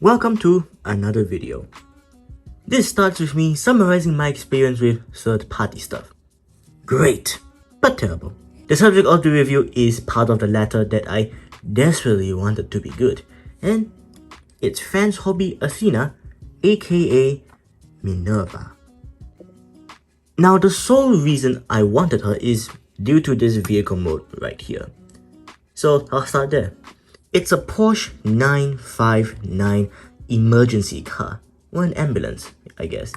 Welcome to another video. This starts with me summarizing my experience with third-party stuff. Great, but terrible. The subject of the review is part of the latter that I desperately wanted to be good, and it's Fanshobby Athena, aka Minerva. Now the sole reason I wanted her is due to this vehicle mode right here. So I'll start there. It's a Porsche 959 emergency car, or an ambulance, I guess.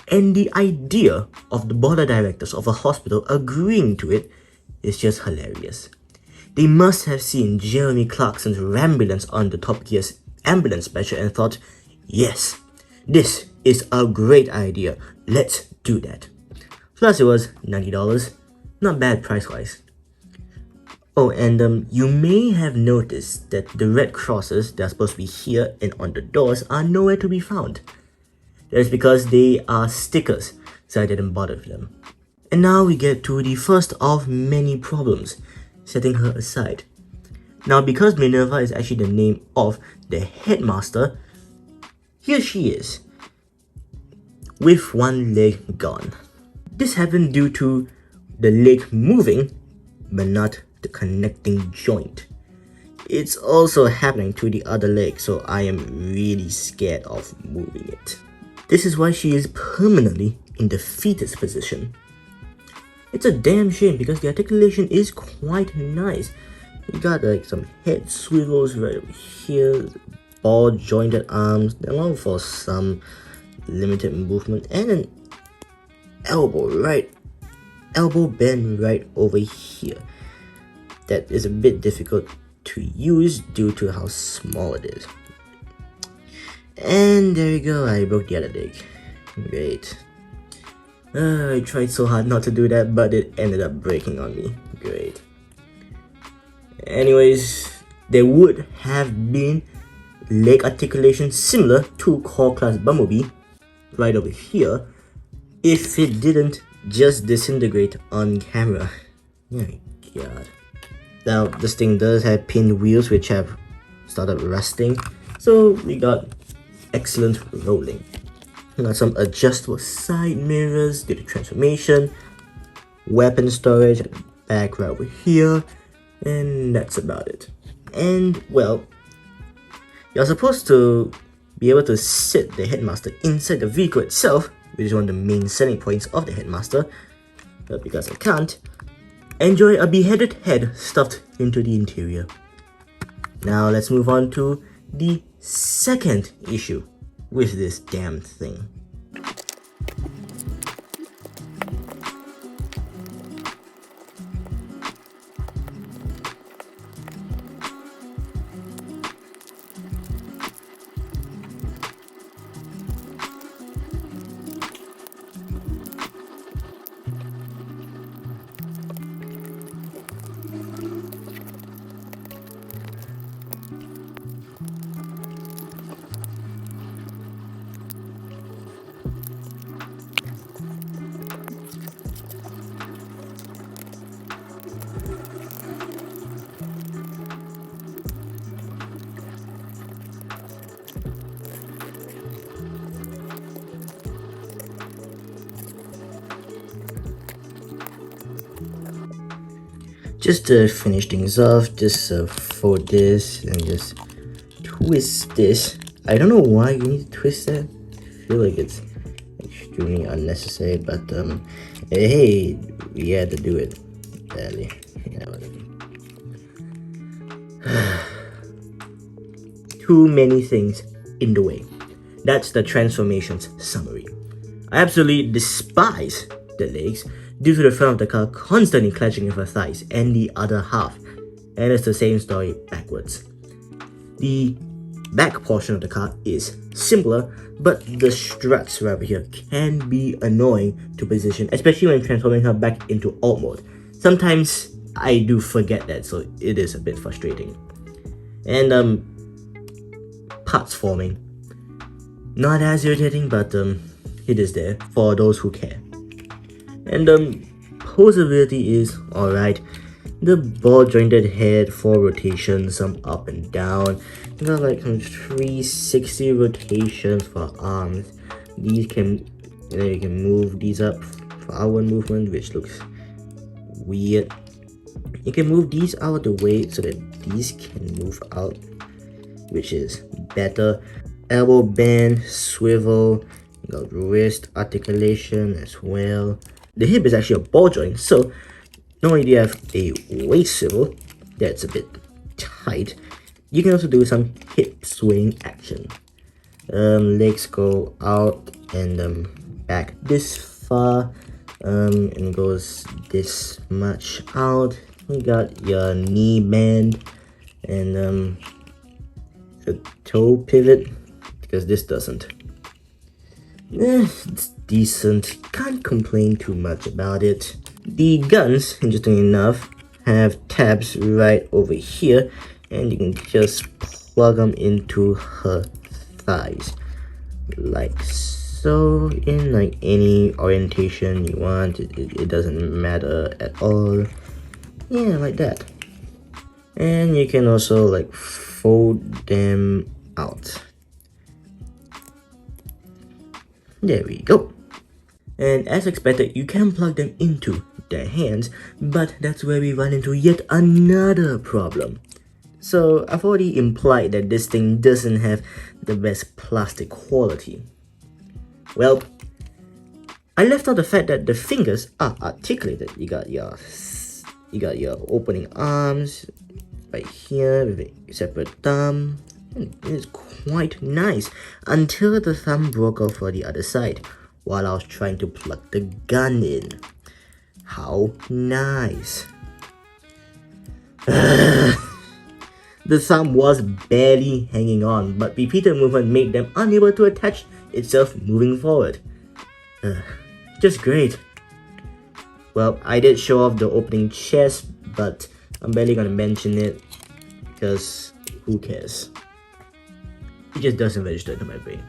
And the idea of the board of directors of a hospital agreeing to it is just hilarious. They must have seen Jeremy Clarkson's Rambulance on the Top Gear's ambulance special and thought, yes, this is a great idea, let's do that. Plus it was $90, not bad price-wise. Oh, and you may have noticed that the red crosses that are supposed to be here and on the doors are nowhere to be found. That's because they are stickers, so I didn't bother with them. And now we get to the first of many problems, setting her aside. Now because Minerva is actually the name of the headmaster, here she is, with one leg gone. This happened due to the leg moving, but not the connecting joint. It's also happening to the other leg, so I am really scared of moving it. This is why she is permanently in the fetus position. It's a damn shame because the articulation is quite nice. You got like some head swivels right over here, ball jointed arms, along for some limited movement, and an elbow bend right over here. That is a bit difficult to use due to how small it is. And there you go, I broke the other leg. Great. I tried so hard not to do that, but it ended up breaking on me. Great. Anyways, there would have been leg articulation similar to Core Class Bumblebee right over here if it didn't just disintegrate on camera. Oh my god. Now this thing does have pinned wheels which have started rusting, so we got excellent rolling. We got some adjustable side mirrors due to transformation, weapon storage at the back right over here, and that's about it. And well, you're supposed to be able to sit the headmaster inside the vehicle itself, which is one of the main selling points of the headmaster, but because I can't, enjoy a beheaded head stuffed into the interior. Now let's move on to the second issue with this damn thing. Just to finish things off, just fold this and just twist this. I don't know why you need to twist that. I feel like it's extremely unnecessary, but hey, we had to do it badly. Yeah, too many things in the way. That's the transformations summary. I absolutely despise the legs due to the front of the car constantly clashing with her thighs and the other half, and it's the same story backwards. The back portion of the car is simpler, but the struts right over here can be annoying to position, especially when transforming her back into alt mode. Sometimes I do forget that, so it is a bit frustrating. And parts forming, not as irritating, but it is there for those who care. And posability is alright. The ball jointed head, 4 rotations, some up and down, You got like some 360 rotations for arms. These can, you can move these up for outward movement, which looks weird. You can move these out of the way so that these can move out, which is better. Elbow bend, swivel, you got wrist articulation as well. The hip is actually a ball joint, so not only do you have a waist swivel that's a bit tight, you can also do some hip swing action. Legs go out and back this far, and goes this much out. You got your knee bend and a toe pivot, because this doesn't. It's decent, can't complain too much about it. The guns, interestingly enough, have tabs right over here, and you can just plug them into her thighs, like so, in like any orientation you want. It doesn't matter at all. Yeah, like that. And you can also like fold them out. There we go. And as expected, you can plug them into their hands, but that's where we run into yet another problem. So I've already implied that this thing doesn't have the best plastic quality. Well, I left out the fact that the fingers are articulated. You got your opening arms right here with a separate thumb. And it's quite nice until the thumb broke off for the other side while I was trying to plug the gun in. How nice. The thumb was barely hanging on, but repeated movement made them unable to attach itself moving forward. Just great. Well, I did show off the opening chest, but I'm barely gonna mention it because who cares? It just doesn't register to my brain.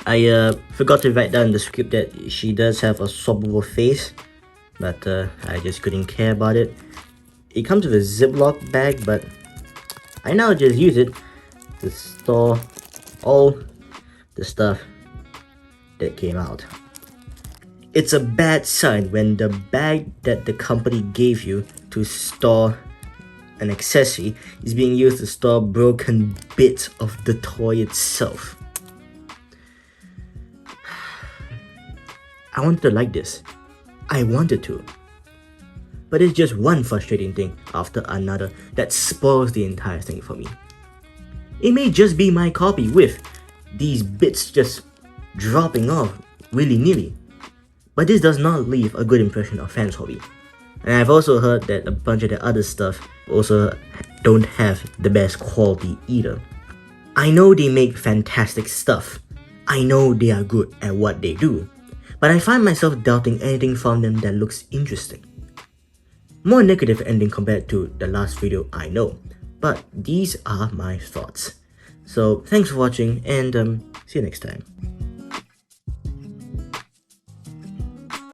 I forgot to write down in the script that she does have a swappable face, but I just couldn't care about it. It comes with a Ziploc bag, but I now just use it to store all the stuff that came out. It's a bad sign when the bag that the company gave you to store an accessory is being used to store broken bits of the toy itself. I wanted to like this. I wanted to. But it's just one frustrating thing after another that spoils the entire thing for me. It may just be my copy with these bits just dropping off willy-nilly, but this does not leave a good impression of Fanshobby. And I've also heard that a bunch of the other stuff also don't have the best quality either. I know they make fantastic stuff. I know they are good at what they do, but I find myself doubting anything from them that looks interesting. More negative ending compared to the last video, I know, but these are my thoughts. So thanks for watching, and see you next time.